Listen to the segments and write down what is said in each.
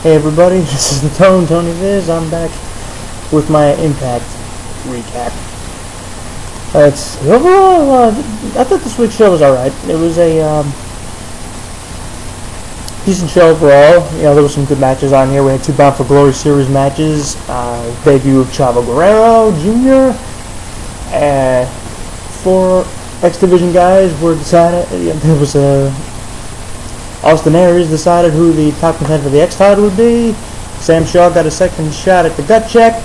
Hey everybody, this is the Tony Viz. I'm back with my Impact recap. It's overall, I thought this week's show was alright. It was a decent show overall. You know, there were some good matches on here. We had 2 Bound for Glory series matches. Debut of Chavo Guerrero Jr. 4 X Division guys were decided. There was Austin Aries decided who the top contender for the X title would be. Sam Shaw got a second shot at the gut check.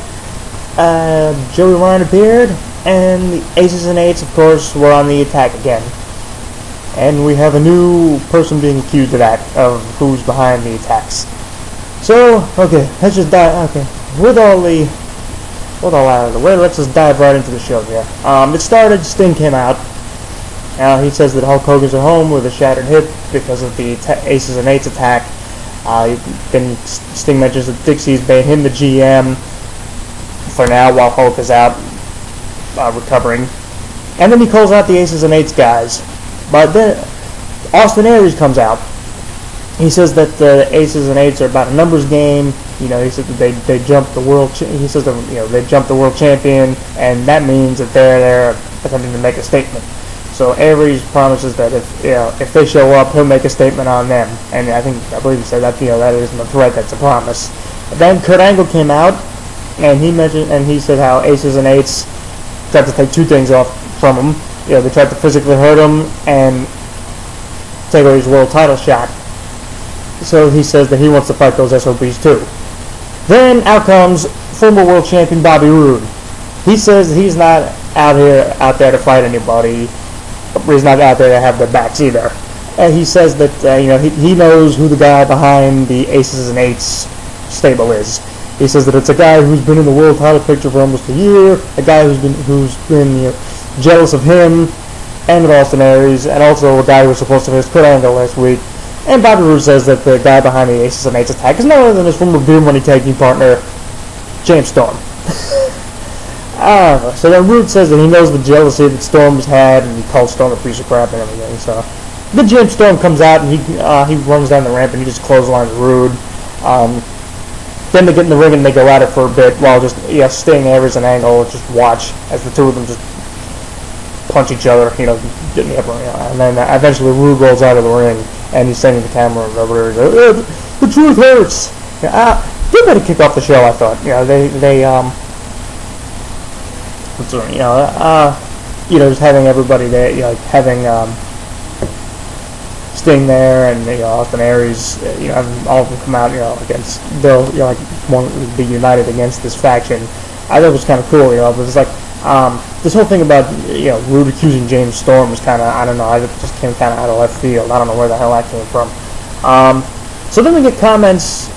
Joey Ryan appeared, and the Aces and Eights, of course, were on the attack again. And we have a new person being accused of that, of who's behind the attacks. So, okay, let's just dive. Okay, with all out of the way, let's just dive right into the show here. It started. Sting came out. He says that Hulk Hogan's at home with a shattered hip because of the Aces and Eights attack. Then Sting mentions that Dixie's made him the GM for now while Hulk is out recovering. And then he calls out the Aces and Eights guys. But then Austin Aries comes out. He says that the Aces and Eights are about a numbers game. You know, he said that they jumped the world. He says that, you know, they jumped the world champion, and that means that they're attempting to make a statement. So Aries promises that if they show up, he'll make a statement on them. And I believe he said that that isn't a threat, that's a promise. Then Kurt Angle came out, and he said how Aces and Eights tried to take 2 things off from him. You know, they tried to physically hurt him and take away his world title shot. So he says that he wants to fight those SOBs too. Then out comes former world champion Bobby Roode. He says he's not out there to fight anybody. He's not out there to have their backs either. And he says that he knows who the guy behind the Aces and Eights stable is. He says that it's a guy who's been in the world title picture for almost a year, a guy who's been jealous of him and of Austin Aries, and also a guy who was supposed to face Kurt Angle last week. And Bobby Roode says that the guy behind the Aces and Eights attack is none other than his former Beer Money tag team partner, James Storm. So then Roode says that he knows the jealousy that Storm's had, and he calls Storm a piece of crap and everything. So then James Storm comes out, and he runs down the ramp, and he just clotheslines Roode. Then they get in the ring and they go at it for a bit while just Sting, Aries, and Angle just watch as the 2 of them just punch each other, and then eventually Roode rolls out of the ring and he's sending the camera over there. The truth hurts. They better kick off the show. I thought, just having everybody there, having Sting there and Austin Aries, having all of them come out, against they'll want to be united against this faction. I thought it was kind of cool, but it's like this whole thing about Roode accusing James Storm was kind of, I don't know, it just came kind of out of left field. I don't know where the hell that came from. So then we get comments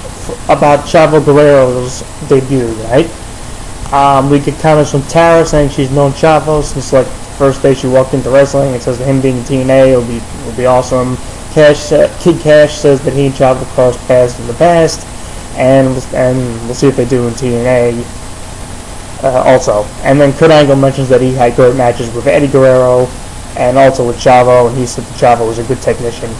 about Chavo Guerrero's debut, right? We get comments from Tara saying she's known Chavo since like the first day she walked into wrestling. It says that him being in TNA will be awesome. Kid Cash says that he and Chavo crossed paths in the past, and we'll see if they do in TNA. Also, and then Kurt Angle mentions that he had great matches with Eddie Guerrero and also with Chavo, and he said that Chavo was a good technician.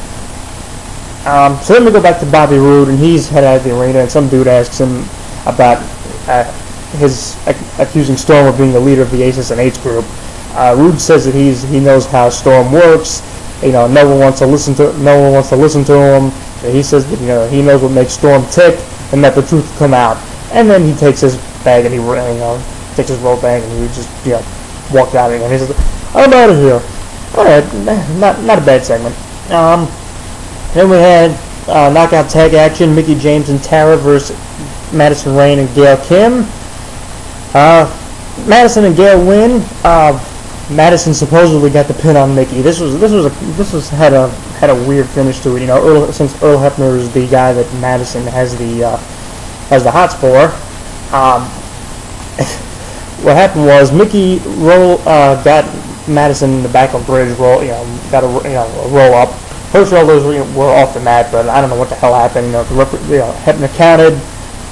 So then we go back to Bobby Roode, and he's headed out of the arena, and some dude asks him about his accusing Storm of being the leader of the Aces and Eights group. Roode says that he knows how Storm works. No one wants to listen to him. He says that he knows what makes Storm tick, and that the truth will come out. And then he takes his bag and he takes his roll bag and he just walked out of it. And he says, "I'm out of here." All right, not a bad segment. Then we had knockout tag action: Mickie James and Tara versus Madison Rayne and Gail Kim. Madison and Gail win. Madison supposedly got the pin on Mickie. This had a weird finish to it. Since Earl Hebner is the guy that Madison has the hots for. What happened was Mickie got Madison in the back of the bridge, got a roll up. Her shoulders were off the mat, but I don't know what the hell happened. Hebner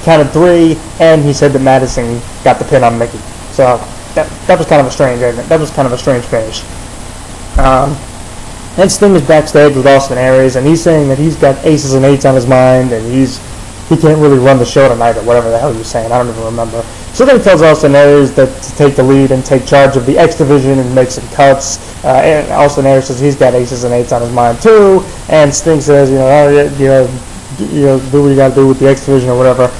counted 3, and he said that Madison got the pin on Mickie. So that was kind of a strange finish. And Sting is backstage with Austin Aries, and he's saying that he's got Aces and Eights on his mind, and he's he can't really run the show tonight or whatever the hell he was saying. I don't even remember. So then he tells Austin Aries that to take the lead and take charge of the X Division and make some cuts. And Austin Aries says he's got aces and eights on his mind too. And Sting says, do what you got to do with the X Division or whatever.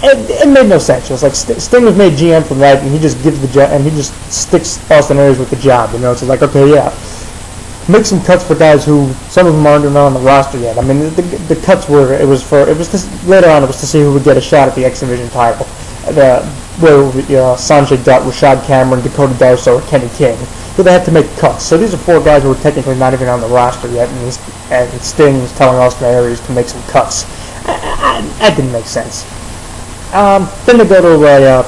It made no sense. It's like Sting was made GM from that, and he just gives the job, and he just sticks Austin Aries with the job. So it's like, okay, yeah, make some cuts for guys who some of them aren't even on the roster yet. I mean, the cuts were later on it was to see who would get a shot at the X Division title. Sanjay Dutt, Rashad Cameron, Dakota Darso, or Kenny King. So they had to make cuts. So these are 4 guys who were technically not even on the roster yet, and Sting was telling Austin Aries to make some cuts. That didn't make sense. Then they go to a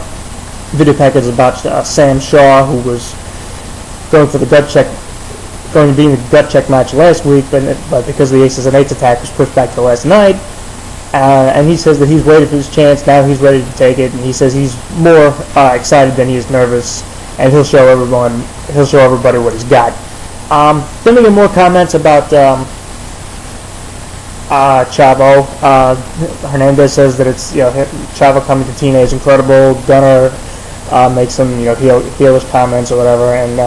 video package about Sam Shaw, who was going to be in the gut check match last week, but because the Aces and Eights attack was pushed back to last night. And he says that he's waiting for his chance. Now he's ready to take it, and he says he's more excited than he is nervous, and he'll show everybody what he's got. Then we get more comments about Chavo. Hernandez says that it's Chavo coming to TNA is incredible. Gunner makes some heelish comments or whatever, and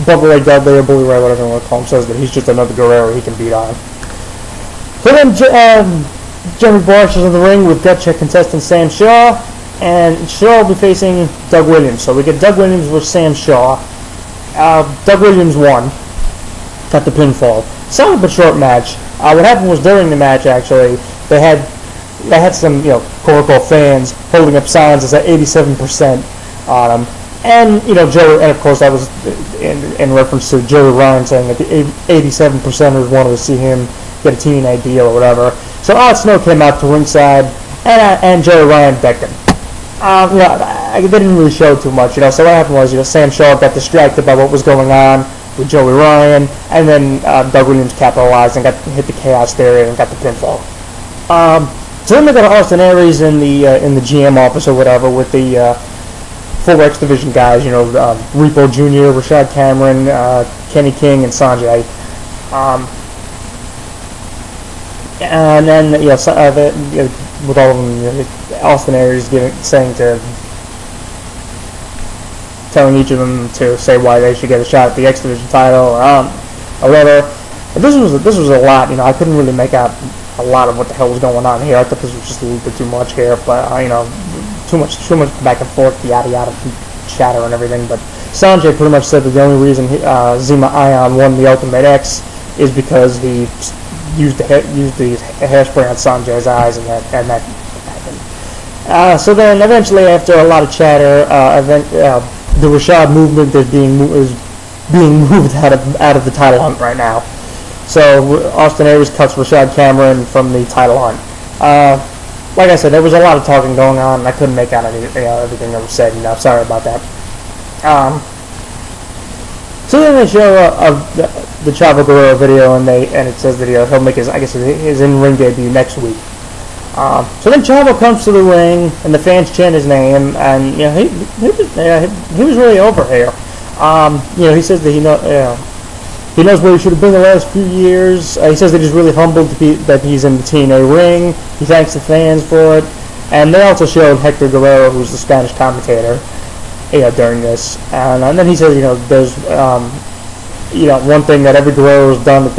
Bubba Ray Dudley or Bully Ray, whatever you want to call him, says that he's just another Guerrero he can beat on. So then Jeremy Borash is in the ring with gut check contestant Sam Shaw, and Shaw will be facing Doug Williams. So we get Doug Williams versus Sam Shaw. Doug Williams won, got the pinfall. Solid but short match. What happened was during the match, actually, they had some quote-unquote fans holding up signs that said 87% on them, and Joey, and of course that was in reference to Joey Ryan saying that the 87%ers wanted to see him get a TNA deal or whatever. So Al Snow came out to ringside, and Joey Ryan decked him. They didn't really show too much, So what happened was, Sam Shaw got distracted by what was going on with Joey Ryan, and then Doug Williams capitalized and hit the Chaos Theory and got the pinfall. So then they go to Austin Aries in the GM office or whatever with the 4 X Division guys, Repo Jr., Rashad Cameron, Kenny King, and Sanjay. And then with all of them, Austin Aries telling each of them to say why they should get a shot at the X Division title or whatever. But this was a lot. I couldn't really make out a lot of what the hell was going on here. I thought this was just a little bit too much here, but too much back and forth, yada yada, chatter and everything. But Sanjay pretty much said that the only reason Zema Ion won the Ultimate X is because he used the hairspray on Sanjay's eyes, and that happened. So then, eventually, after a lot of chatter, the Rashad movement is being moved out of the title hunt right now. So Austin Aries cuts Rashad Cameron from the title hunt. Like I said, there was a lot of talking going on, and I couldn't make out everything that was said. Sorry about that. So then they show the Chavo Guerrero video, and it says that he'll make his in-ring debut next week. So then Chavo comes to the ring, and the fans chant his name, and he was really over here. He says that he knows where he should have been the last few years. He says that he's really humbled that he's in the TNA ring. He thanks the fans for it, and they also showed Hector Guerrero, who's the Spanish commentator, during this, and then he says there's one thing that every Guerrero has done that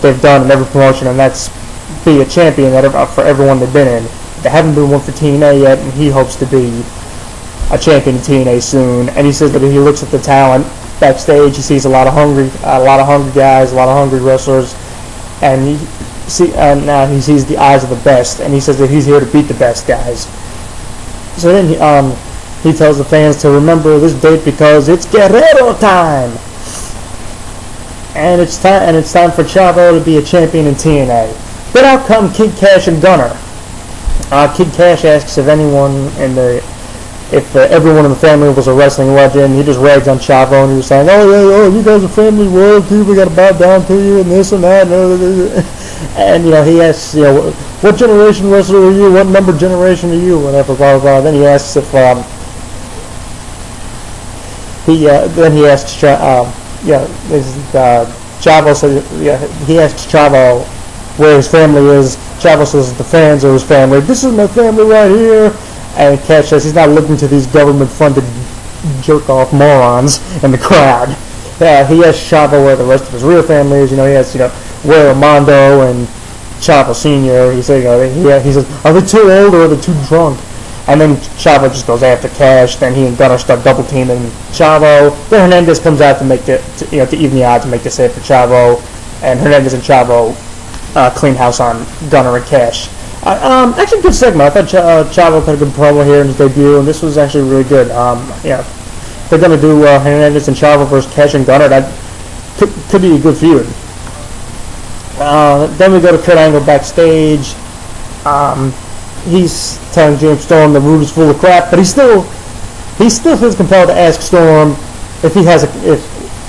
they've done in every promotion, and that's be a champion for everyone they've been in. They haven't been one for TNA yet, and he hopes to be a champion in TNA soon. And he says that if he looks at the talent backstage, he sees a lot of hungry guys, a lot of hungry wrestlers, and he sees the eyes of the best. And he says that he's here to beat the best guys. So then he tells the fans to remember this date because it's Guerrero time. And it's time for Chavo to be a champion in TNA. Then out come Kid Cash and Gunner. Kid Cash asks if everyone in the family was a wrestling legend. He just rags on Chavo, and he was saying, "Oh, you guys are family royalty. We got to bow down to you, and this and that." And he asks, "What generation wrestler are you? What number generation are you?" Whatever, blah blah blah. Then he asks if Chavo said, he asks Chavo where his family is. Chavo says the fans are his family. This is my family right here. And Cash says he's not looking to these government-funded jerk-off morons in the crowd. He asks Chavo where the rest of his real family is. He has, where Armando and Chavo Sr. He says, he says, are they too old or are they too drunk? And then Chavo just goes after Cash. Then he and Gunner start double teaming Chavo. Then Hernandez comes out to make to even the odds and make the save for Chavo. And Hernandez and Chavo clean house on Gunner and Cash. Actually, good segment. I thought Chavo had a good promo here in his debut, and this was actually really good. They're gonna do Hernandez and Chavo versus Cash and Gunner. That could be a good feud. Then we go to Kurt Angle backstage. He's telling James Storm the room is full of crap, but he still feels compelled to ask Storm if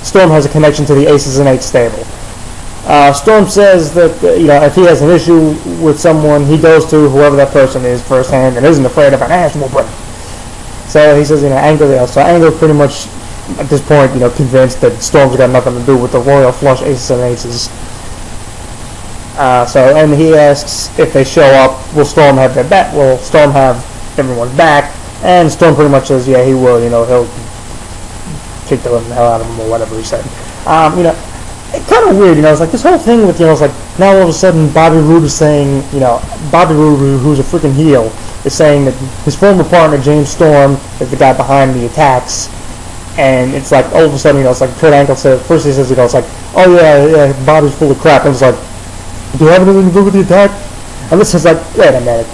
Storm has a connection to the Aces and Eights stable. Storm says that if he has an issue with someone, he goes to whoever that person is firsthand and isn't afraid of an ass whooping. So he says, Angle. So Angle pretty much at this point, convinced that Storm's got nothing to do with the Royal Flush Aces and Aces. And he asks if they show up, will Storm have their back? Will Storm have everyone's back? And Storm pretty much says, yeah, he will. He'll kick the hell out of him or whatever he said. It's kind of weird, it's like this whole thing with, it's like now all of a sudden Bobby Roode is saying, Bobby Roode, who's a freaking heel, is saying that his former partner James Storm is the guy behind the attacks, and it's like all of a sudden, it's like Kurt Angle says, first he says, it's like, oh yeah, Bobby's full of crap, and it's like, do you have anything to do with the attack? And this is like, wait a minute,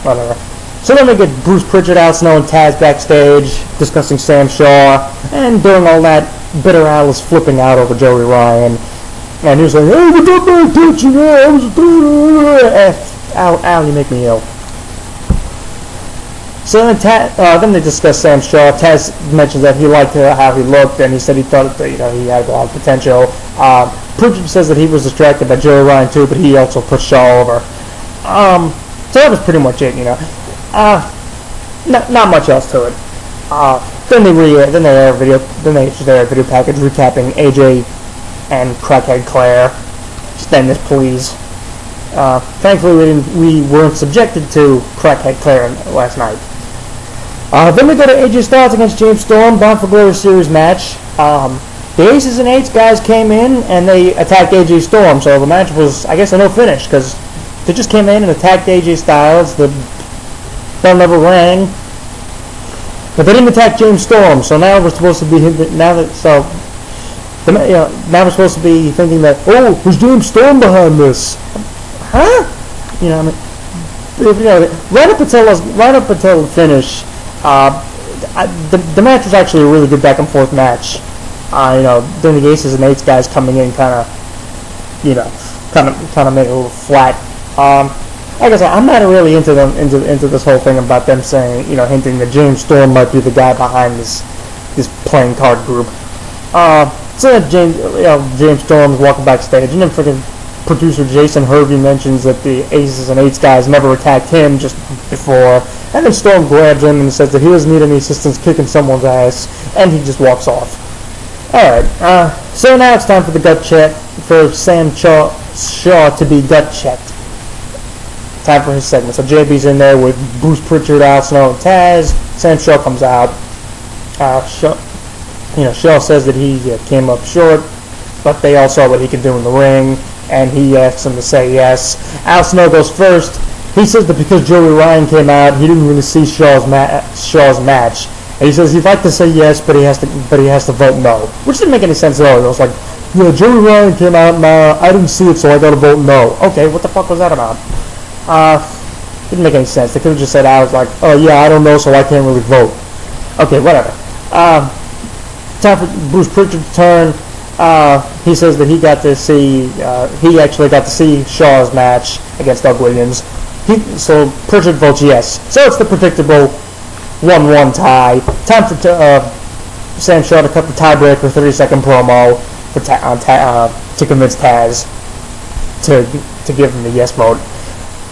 whatever. So then we get Bruce Pritchard, Al Snow, and Taz backstage discussing Sam Shaw, and during all that, Bitter Al is flipping out over Joey Ryan, and he was like, "Hey, we got my attention, I was Al, you make me ill." So then they discuss Sam Shaw. Taz mentions that he liked how he looked, and he said he thought that he had a lot of potential. Pritchard says that he was distracted by Joey Ryan too, but he also put Shaw over. So that was pretty much it, Not much else to it. Then they air a video package recapping AJ and Crackhead Claire. Extend this, please. Thankfully, we weren't subjected to Crackhead Claire last night. Then we go to AJ Styles against James Storm, Bound for Glory Series match. The Aces and Eights guys came in and they attacked AJ Storm, so the match was, I guess, a no finish because they just came in and attacked AJ Styles. The bell never rang. But they didn't attack James Storm, so now we're supposed to be now we're supposed to be thinking that was James Storm behind this? Huh? Right up until the finish, the match was actually a really good back and forth match. Then the Aces and Eights guys coming in kind of made it a little flat. Like I said, I'm not really into this whole thing about them saying, hinting that James Storm might be the guy behind this playing card group. So James Storm's walking backstage, and then freaking producer Jason Hervey mentions that the Aces and Eights guys never attacked him just before, and then Storm grabs him and says that he doesn't need any assistance kicking someone's ass, and he just walks off. Alright, so now it's time for the gut check, for Sam Shaw to be gut checked. Time for his segment. So JB's in there with Bruce Pritchard, Al Snow, and Taz. Sam Shaw comes out. Shaw says that he came up short, but they all saw what he could do in the ring, and he asks him to say yes. Al Snow goes first. He says that because Joey Ryan came out, he didn't really see Shaw's match, and he says he'd like to say yes, but he has to vote no, which didn't make any sense at all. It was like, yeah, Joey Ryan came out, and I didn't see it, so I got to vote no. Okay, what the fuck was that about? Didn't make any sense. They could have just said, I was like, oh yeah, I don't know, so I can't really vote. Okay, whatever. Time for Bruce Pritchard's turn. He says that he actually got to see Shaw's match against Doug Williams. So Pritchard votes yes. So it's the predictable 1-1 tie. Time for Sam Shaw to cut the tiebreaker 30-second promo to convince Taz to give him the yes vote.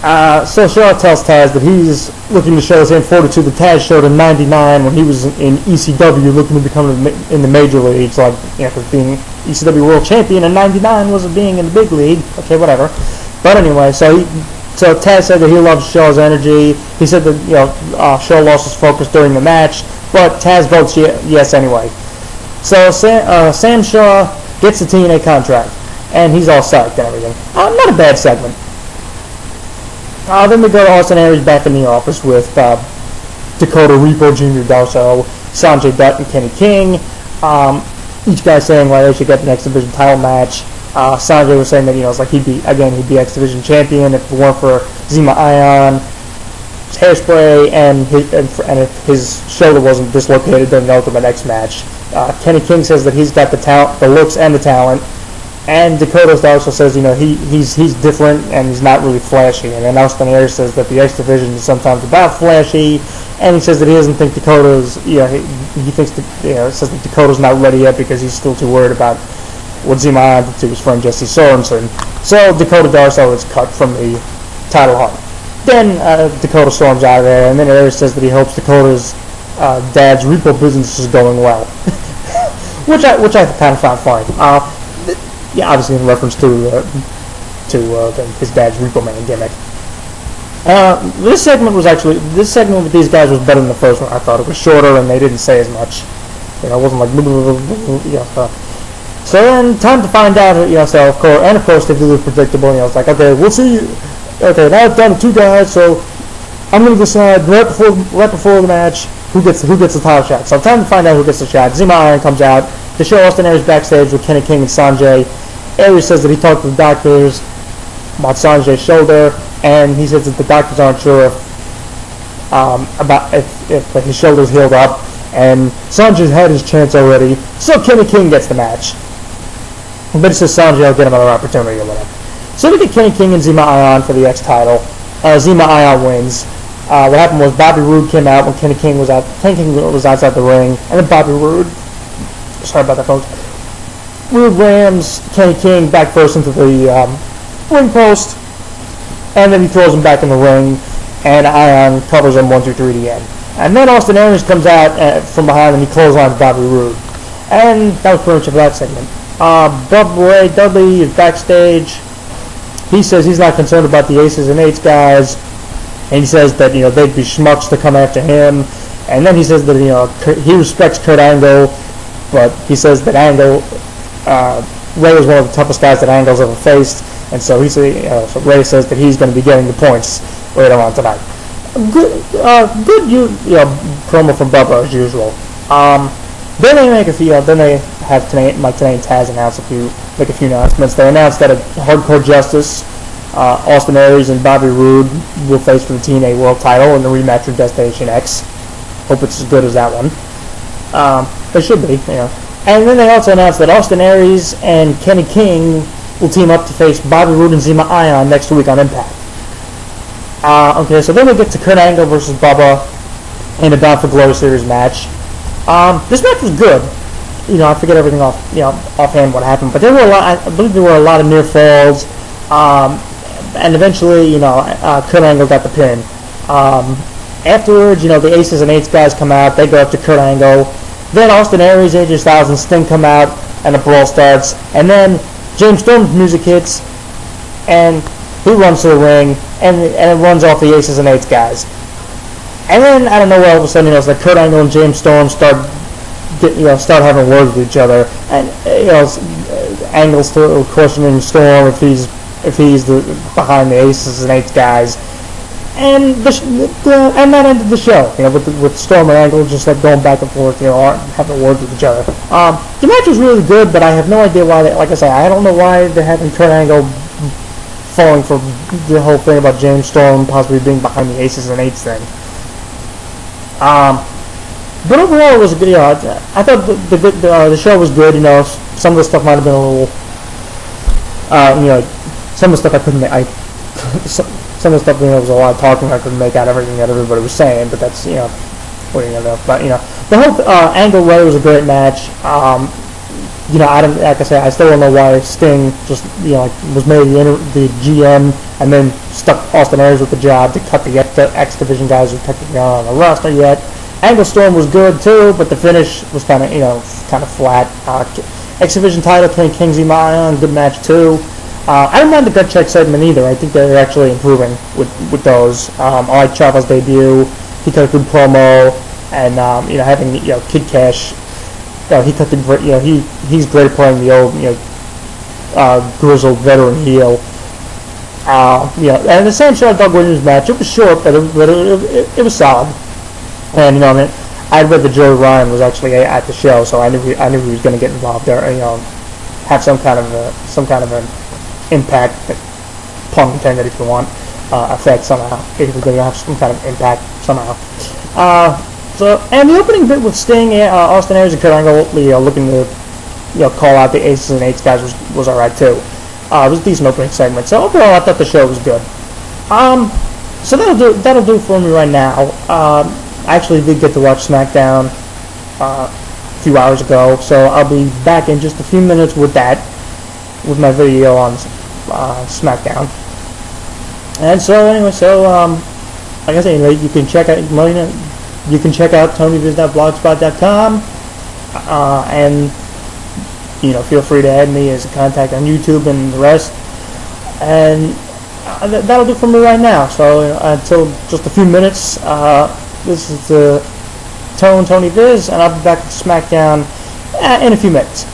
So Shaw tells Taz that he's looking to show the same fortitude that Taz showed in '99 when he was in ECW, looking to become in the major leagues, like, you know, because being ECW World Champion in '99 wasn't being in the big league. Okay, whatever. But anyway, so Taz said that he loves Shaw's energy. He said that, you know, Shaw lost his focus during the match, but Taz votes yes anyway. So Sam Shaw gets the TNA contract, and he's all psyched and everything. Not a bad segment. Then we go to Austin Aries back in the office with Dakota, Repo Jr., Darso, Sanjay Dutt, and Kenny King. Each guy saying why they should get the X Division title match. Sanjay was saying that, you know, it's like he'd be X Division champion if it weren't for Zema Ion, Hairspray, and if his shoulder wasn't dislocated during the Ultimate X match. Kenny King says that he's got the talent, the looks, and the talent. And Dakota also says, you know, he's different and he's not really flashy. And then Austin Aries says that the X Division is sometimes about flashy, and he says that he doesn't think Dakota's, you know, he thinks that, you know, says that Dakota's not ready yet because he's still too worried about what Zema Ion did to his friend Jesse Sorensen. So Dakota Darso is cut from the title hunt. Then Dakota storms out of there, and then Aries says that he hopes Dakota's dad's repo business is going well, which I kind of found funny. Yeah, obviously in reference to his dad's Repo Man gimmick. This segment with these guys was better than the first one. I thought it was shorter and they didn't say as much. You know, it wasn't like So then, time to find out. You know, so of course they do the predictable. You know, it's like, okay, we'll see. Okay, now it's down to two guys, so I'm gonna decide right before the match who gets the title shot. So time to find out who gets the shot. Zema Iron comes out. They show Austin Aries backstage with Kenny King and Sanjay. Aries says that he talked to the doctors about Sanjay's shoulder, and he says that the doctors aren't sure about if his shoulder's healed up, and Sanjay's had his chance already, so Kenny King gets the match. But he says Sanjay will get another opportunity or whatever. So we get Kenny King and Zema Ion for the X title. Zema Ion wins. What happened was Bobby Roode came out when Kenny King was out. Kenny King was outside the ring, and then Bobby Roode, sorry about that, folks. Roode rams Kenny King back first into the ring post, and then he throws him back in the ring, and Ion covers him 1, 2, 3 to the end. And then Austin Aries comes out from behind and he clotheslines Bobby Roode. And that was pretty much of that segment. Ray Dudley is backstage. He says he's not concerned about the Aces and Eights guys, and he says that, you know, they'd be schmucks to come after him. And then he says that, you know, he respects Kurt Angle, but he says that Ray is one of the toughest guys that Angle's ever faced, and so so Ray says that he's going to be getting the points later on tonight. Good promo from Bubba as usual. Then they make then they have Mike Tenay and Taz announce a few announcements. They announced that at Hardcore Justice, Austin Aries and Bobby Roode will face for the TNA World Title in the rematch of Destination X. Hope it's as good as that one. It should be, you know. And then they also announced that Austin Aries and Kenny King will team up to face Bobby Roode and Zema Ion next week on Impact. Okay, so then we get to Kurt Angle versus Bubba in a Bound for Glory Series match. This match was good. You know, I forget everything offhand what happened, but there were I believe there were a lot of near falls. And eventually, you know, Kurt Angle got the pin. Afterwards, you know, the Aces and Eights guys come out. They go up to Kurt Angle. Then Austin Aries, AJ Styles, and Sting come out, and the brawl starts. And then James Storm's music hits, and he runs to the ring, and it runs off the Aces and Eights guys. And then, I don't know, all of a sudden, you know, it's like Kurt Angle and James Storm start having words with each other. And, you know, Angle's still questioning Storm if he's behind the Aces and Eights guys. And and that ended the show, you know, with Storm and Angle just like going back and forth, you know, having words with each other. The match was really good, but I have no idea why. Like I say, I don't know why they're having Kurt Angle falling for the whole thing about James Storm possibly being behind the Aces and Eights thing. But overall, it was a good. You know, I thought the show was good. You know, some of the stuff might have been a little. You know, some of the stuff I couldn't make. Some of the stuff, you know, was a lot of talking. I couldn't make out everything that everybody was saying, but that's, you know, what are you gonna do? But, you know, the whole Angle Ray was a great match. you know, I don't, like I said, I still don't know why Sting just, you know, like, was made the GM and then stuck Austin Aries with the job to cut the X Division guys who technically aren't on the roster yet. Angle Storm was good too, but the finish was kind of, you know, kind of flat. X Division title between Kingsley Mayan, good match too. I don't mind the gut check segment either. I think they're actually improving with those. I like Chavo's debut. He cut a good promo, and you know, having, you know, Kid Cash. He cut the, you know, he's great at playing the old, you know, grizzled veteran heel. You know, and the Sam Shaw Doug Williams match, it was short, but it was solid. And, you know, I mean, I read that Joey Ryan was actually at the show, so I knew he was going to get involved there. You know, have some kind of an impact, pun intended if you want, effect somehow. If we're going to have some kind of impact somehow. So, and the opening bit with Sting, Austin Aries, and Kurt Angle, you know, looking to, you know, call out the Aces and Eights guys was alright too. It was a decent opening segment. So overall, I thought the show was good. So that'll do for me right now. I actually did get to watch SmackDown a few hours ago, so I'll be back in just a few minutes with that, with my video on SmackDown. And so anyway, like I said, anyway, you can check out TonyViz.blogspot.com, and you know, feel free to add me as a contact on YouTube and the rest. And that'll do for me right now. So until just a few minutes, this is Tony Viz, and I'll be back to SmackDown in a few minutes.